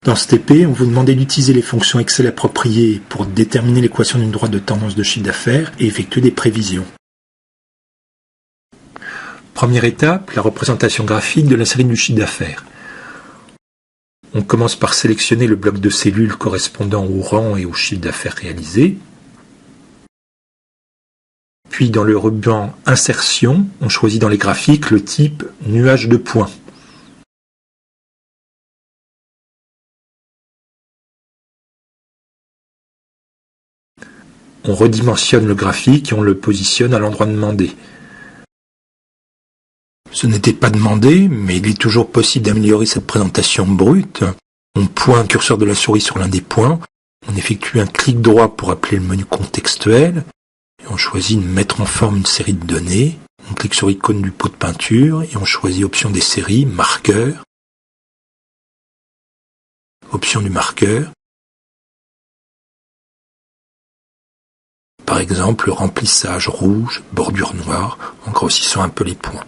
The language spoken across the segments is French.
Dans ce TP, on vous demandait d'utiliser les fonctions Excel appropriées pour déterminer l'équation d'une droite de tendance de chiffre d'affaires et effectuer des prévisions. Première étape, la représentation graphique de la série du chiffre d'affaires. On commence par sélectionner le bloc de cellules correspondant au rang et au chiffre d'affaires réalisé. Puis dans le ruban Insertion, on choisit dans les graphiques le type nuage de points. On redimensionne le graphique et on le positionne à l'endroit demandé. Ce n'était pas demandé, mais il est toujours possible d'améliorer cette présentation brute. On pointe le curseur de la souris sur l'un des points, on effectue un clic droit pour appeler le menu contextuel, et on choisit de mettre en forme une série de données. On clique sur l'icône du pot de peinture et on choisit option des séries, marqueur, option du marqueur. Par exemple, le remplissage rouge, bordure noire, en grossissant un peu les points.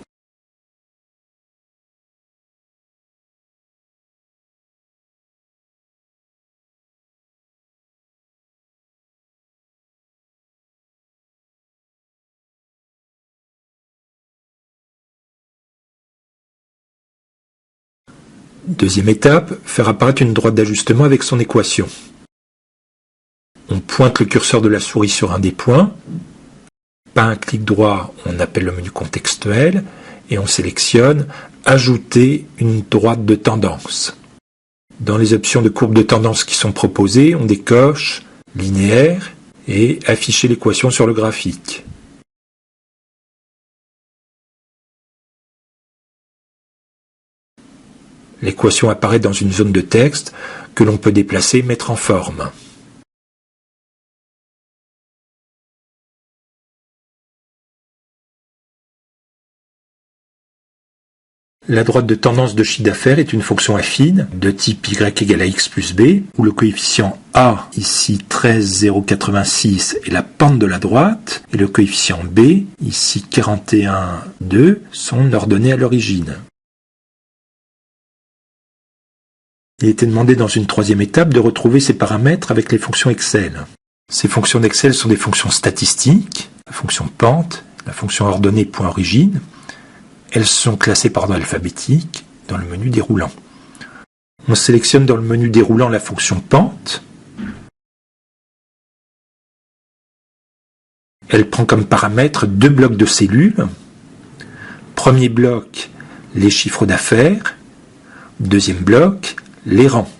Deuxième étape, faire apparaître une droite d'ajustement avec son équation. On pointe le curseur de la souris sur un des points, pas un clic droit, on appelle le menu contextuel, et on sélectionne « Ajouter une droite de tendance ». Dans les options de courbe de tendance qui sont proposées, on décoche « Linéaire » et « Afficher l'équation sur le graphique ». L'équation apparaît dans une zone de texte que l'on peut déplacer et mettre en forme. La droite de tendance de chiffre d'affaires est une fonction affine de type y égale à x plus b, où le coefficient a, ici 13,086, est la pente de la droite, et le coefficient b, ici 41,2, sont ordonnés à l'origine. Il était demandé dans une troisième étape de retrouver ces paramètres avec les fonctions Excel. Ces fonctions d'Excel sont des fonctions statistiques, la fonction pente, la fonction ordonnée point origine. Elles sont classées par ordre alphabétique dans le menu déroulant. On sélectionne dans le menu déroulant la fonction pente. Elle prend comme paramètre deux blocs de cellules. Premier bloc, les chiffres d'affaires. Deuxième bloc, les rangs.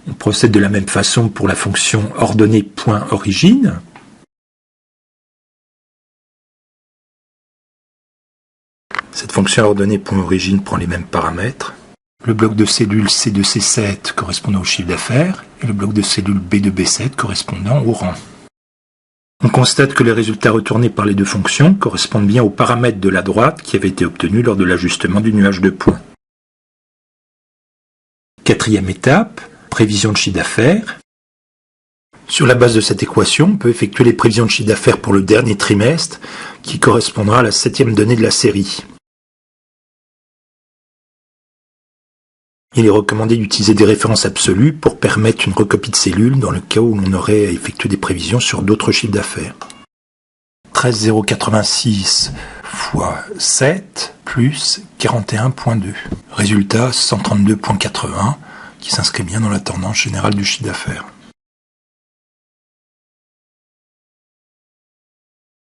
On procède de la même façon pour la fonction ordonnée point origine. Cette fonction ordonnée point origine prend les mêmes paramètres. Le bloc de cellules C2, C7 correspondant au chiffre d'affaires et le bloc de cellules B2, B7 correspondant au rang. On constate que les résultats retournés par les deux fonctions correspondent bien aux paramètres de la droite qui avaient été obtenus lors de l'ajustement du nuage de points. Quatrième étape, prévision de chiffre d'affaires. Sur la base de cette équation, on peut effectuer les prévisions de chiffre d'affaires pour le dernier trimestre qui correspondra à la 7e donnée de la série. Il est recommandé d'utiliser des références absolues pour permettre une recopie de cellules dans le cas où l'on aurait à effectuer des prévisions sur d'autres chiffres d'affaires. 13,086 fois 7 plus 41,2. Résultat 132,80 qui s'inscrit bien dans la tendance générale du chiffre d'affaires.